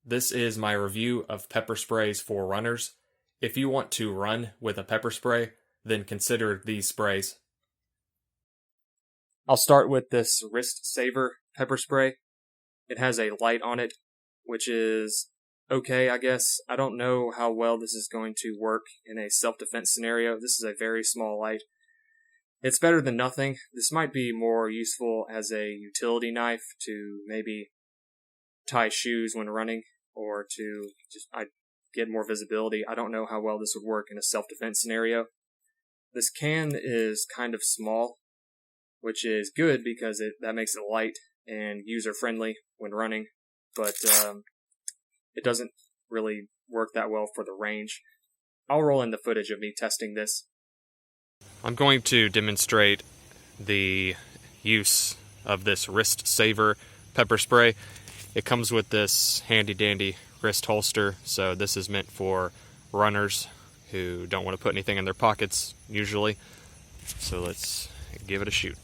This is my review of pepper sprays for runners. If you want to run with a pepper spray, then consider these sprays. I'll start with this Wrist Saver pepper spray. It has a light on it, which is okay, I guess. I don't know how well this is going to work in a self-defense scenario. This is a very small light. It's better than nothing. This might be more useful as a utility knife to maybe tie shoes when running, or to just get more visibility. I don't know how well this would work in a self-defense scenario. This can is kind of small, which is good because that makes it light and user-friendly when running, but it doesn't really work that well for the range. I'll roll in the footage of me testing this. I'm going to demonstrate the use of this Wrist Saver pepper spray. It comes with this handy-dandy wrist holster, so this is meant for runners who don't want to put anything in their pockets usually. So let's give it a shoot.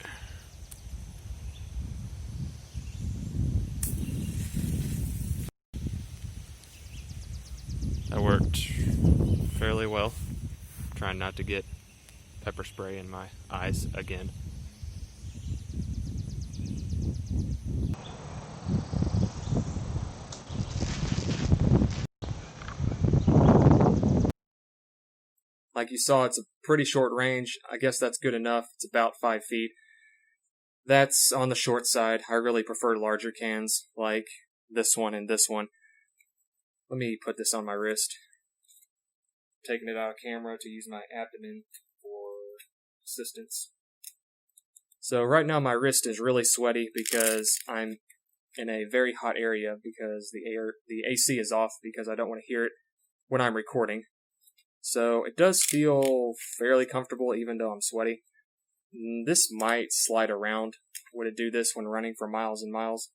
That worked fairly well. I'm trying not to get pepper spray in my eyes again. Like you saw, it's a pretty short range. I guess that's good enough. It's about 5 feet. That's on the short side. I really prefer larger cans like this one and this one. Let me put this on my wrist. Taking it out of camera to use my abdomen for assistance. So right now my wrist is really sweaty because I'm in a very hot area because the AC is off because I don't want to hear it when I'm recording. So it does feel fairly comfortable even though I'm sweaty. This might slide around. Would it do this when running for miles and miles?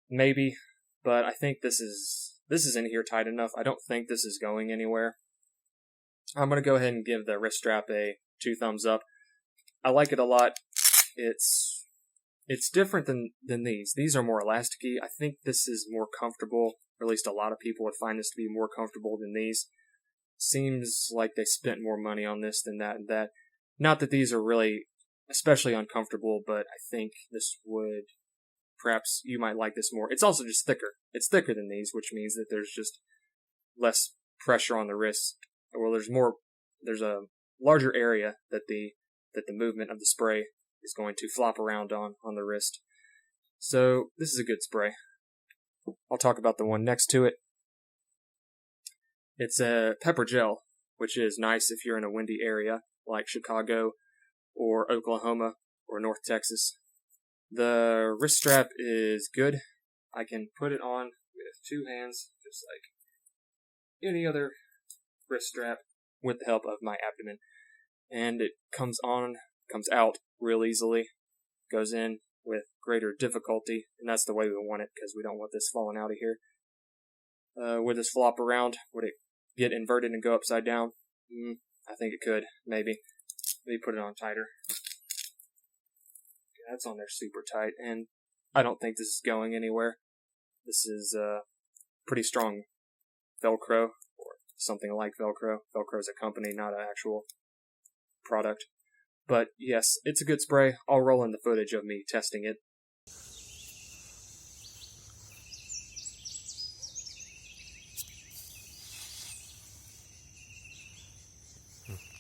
Maybe, but I think this is in here tight enough. I don't think this is going anywhere. I'm going to go ahead and give the wrist strap a 2 thumbs up. I like it a lot. It's different than these. These are more elasticy. I think this is more comfortable, or at least a lot of people would find this to be more comfortable than these. Seems like they spent more money on this than that and that. Not that these are really especially uncomfortable, but I think this would, perhaps you might like this more. It's also just thicker. It's thicker than these, which means that there's just less pressure on the wrist. Well, there's a larger area that the movement of the spray is going to flop around on the wrist. So this is a good spray. I'll talk about the one next to it. It's a pepper gel, which is nice if you're in a windy area like Chicago or Oklahoma or North Texas. The wrist strap is good. I can put it on with 2 hands, just like any other wrist strap, with the help of my abdomen. And it comes out real easily, goes in with greater difficulty, and that's the way we want it because we don't want this falling out of here. Would this flop around? Would it get inverted and go upside down? I think it could, maybe. Let me put it on tighter. Okay, that's on there super tight, and I don't think this is going anywhere. This is pretty strong Velcro, or something like Velcro. Velcro is a company, not an actual product. But yes, it's a good spray. I'll roll in the footage of me testing it.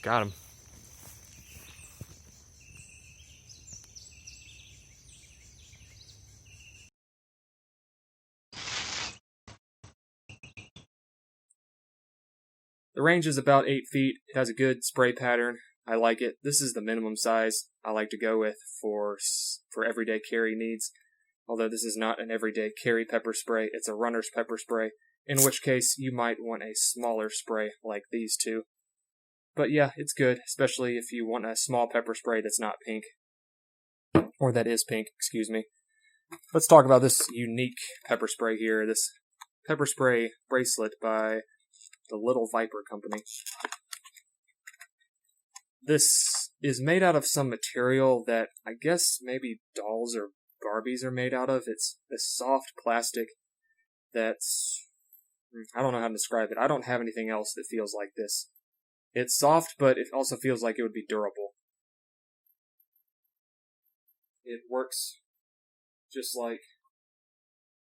Got him. The range is about 8 feet. It has a good spray pattern. I like it. This is the minimum size I like to go with for everyday carry needs. Although this is not an everyday carry pepper spray, it's a runner's pepper spray, in which case you might want a smaller spray like these two. But yeah, it's good, especially if you want a small pepper spray that's not pink. Or that is pink, excuse me. Let's talk about this unique pepper spray here. This pepper spray bracelet by the Little Viper Company. This is made out of some material that I guess maybe dolls or Barbies are made out of. It's this soft plastic that's I don't know how to describe it. I don't have anything else that feels like this. It's soft, but it also feels like it would be durable. It works just like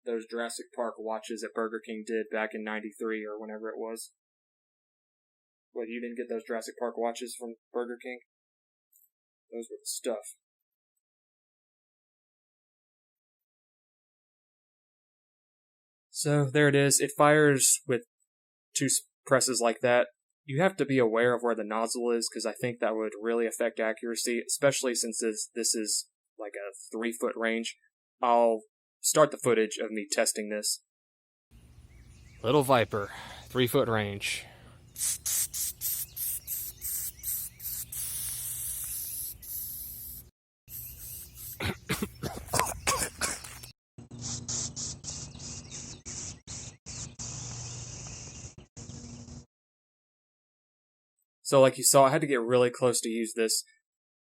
those Jurassic Park watches that Burger King did back in '93 or whenever it was. What, you didn't get those Jurassic Park watches from Burger King? Those were the stuff. So there it is. It fires with 2 presses like that. You have to be aware of where the nozzle is, because I think that would really affect accuracy, especially since this is like a 3-foot range. I'll start the footage of me testing this. Little Viper, 3-foot range. So like you saw, I had to get really close to use this.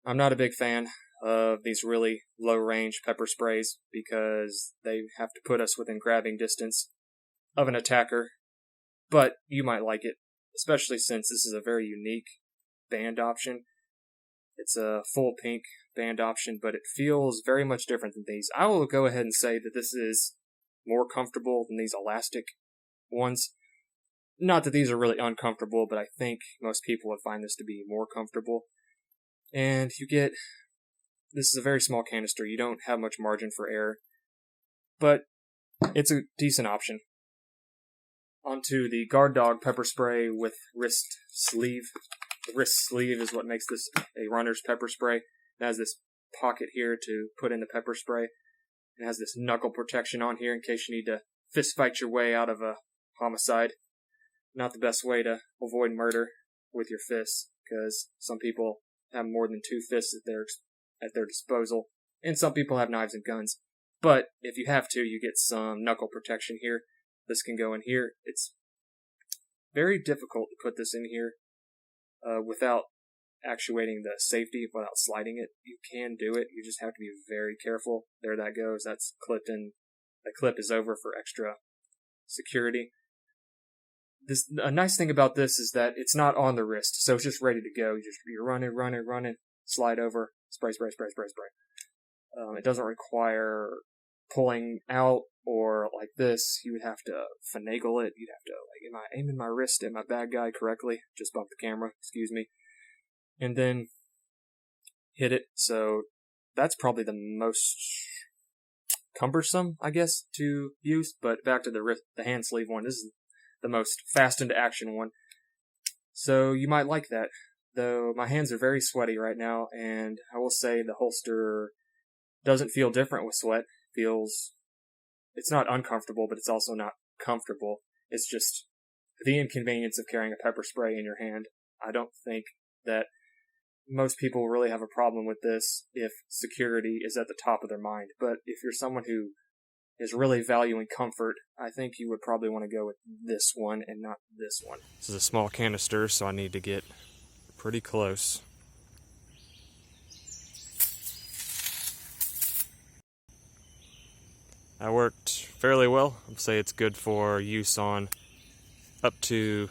I'm not a big fan of these really low-range pepper sprays because they have to put us within grabbing distance of an attacker, but you might like it, especially since this is a very unique band option. It's a full pink band option, but it feels very much different than these. I will go ahead and say that this is more comfortable than these elastic ones. Not that these are really uncomfortable, but I think most people would find this to be more comfortable. And you get, this is a very small canister. You don't have much margin for error, but it's a decent option. Onto the Guard Dog pepper spray with wrist sleeve. The wrist sleeve is what makes this a runner's pepper spray. It has this pocket here to put in the pepper spray. It has this knuckle protection on here in case you need to fist fight your way out of a homicide. Not the best way to avoid murder with your fists, because some people have more than 2 fists at their disposal, and some people have knives and guns. But if you have to, you get some knuckle protection here. This can go in here. It's very difficult to put this in here without actuating the safety, without sliding it. You can do it. You just have to be very careful. There that goes. That's clipped in. The clip is over for extra security. A nice thing about this is that it's not on the wrist, so it's just ready to go. You're running, slide over, spray. It doesn't require pulling out or like this. You would have to finagle it. You'd have to, like, am I aiming my wrist at my bad guy correctly? Just bump the camera, excuse me. And then hit it. So that's probably the most cumbersome, I guess, to use. But back to the hand sleeve one. This is the most fast into action one. So you might like that. Though my hands are very sweaty right now, and I will say the holster doesn't feel different with sweat. It's not uncomfortable, but it's also not comfortable. It's just the inconvenience of carrying a pepper spray in your hand. I don't think that most people really have a problem with this if security is at the top of their mind. But if you're someone who is really valuing comfort, I think you would probably want to go with this one and not this one. This is a small canister, so I need to get pretty close. That worked fairly well. I'd say it's good for use on up to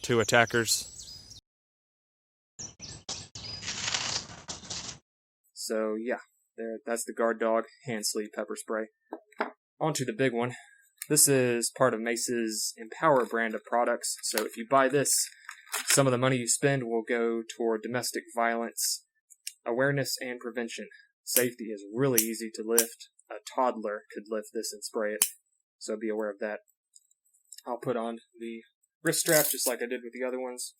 2 attackers. So yeah, that's the Guard Dog hand sleeve pepper spray. On to the big one. This is part of Mace's Empower brand of products. So if you buy this, some of the money you spend will go toward domestic violence awareness and prevention. Safety is really easy to lift. A toddler could lift this and spray it, so be aware of that. I'll put on the wrist strap just like I did with the other ones,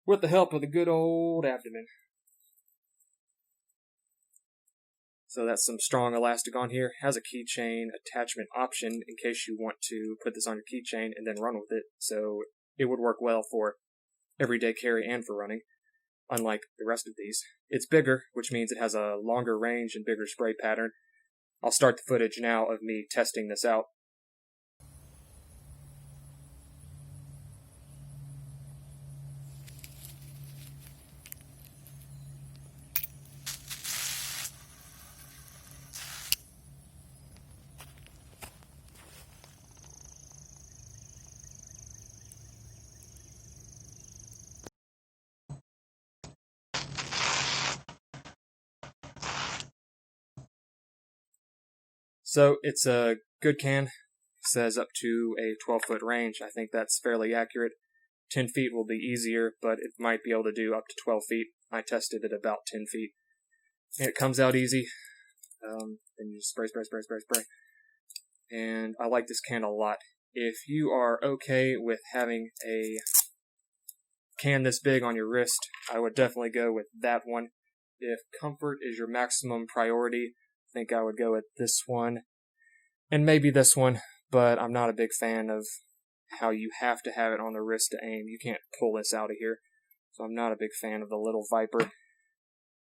with the help of the good old abdomen. So that's some strong elastic on here. Has a keychain attachment option in case you want to put this on your keychain and then run with it. So it would work well for everyday carry and for running, unlike the rest of these. It's bigger, which means it has a longer range and bigger spray pattern. I'll start the footage now of me testing this out. So it's a good can. It says up to a 12-foot range. I think that's fairly accurate. 10 feet will be easier, but it might be able to do up to 12 feet. I tested it about 10 feet. And it comes out easy. Then you just spray. And I like this can a lot. If you are okay with having a can this big on your wrist, I would definitely go with that one. If comfort is your maximum priority, I think I would go with this one. And maybe this one, but I'm not a big fan of how you have to have it on the wrist to aim. You can't pull this out of here. So I'm not a big fan of the little Viper.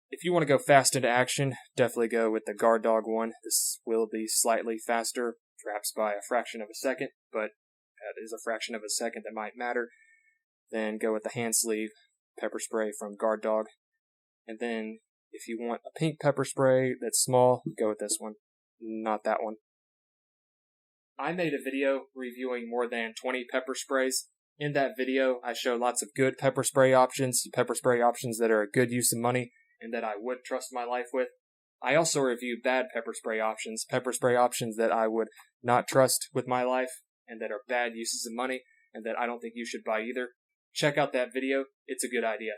If you want to go fast into action, definitely go with the Guard Dog one. This will be slightly faster, perhaps by a fraction of a second, but that is a fraction of a second that might matter. Then go with the hand sleeve pepper spray from Guard Dog. And then if you want a pink pepper spray that's small, go with this one, not that one. I made a video reviewing more than 20 pepper sprays. In that video, I show lots of good pepper spray options that are a good use of money and that I would trust my life with. I also review bad pepper spray options that I would not trust with my life and that are bad uses of money and that I don't think you should buy either. Check out that video. It's a good idea.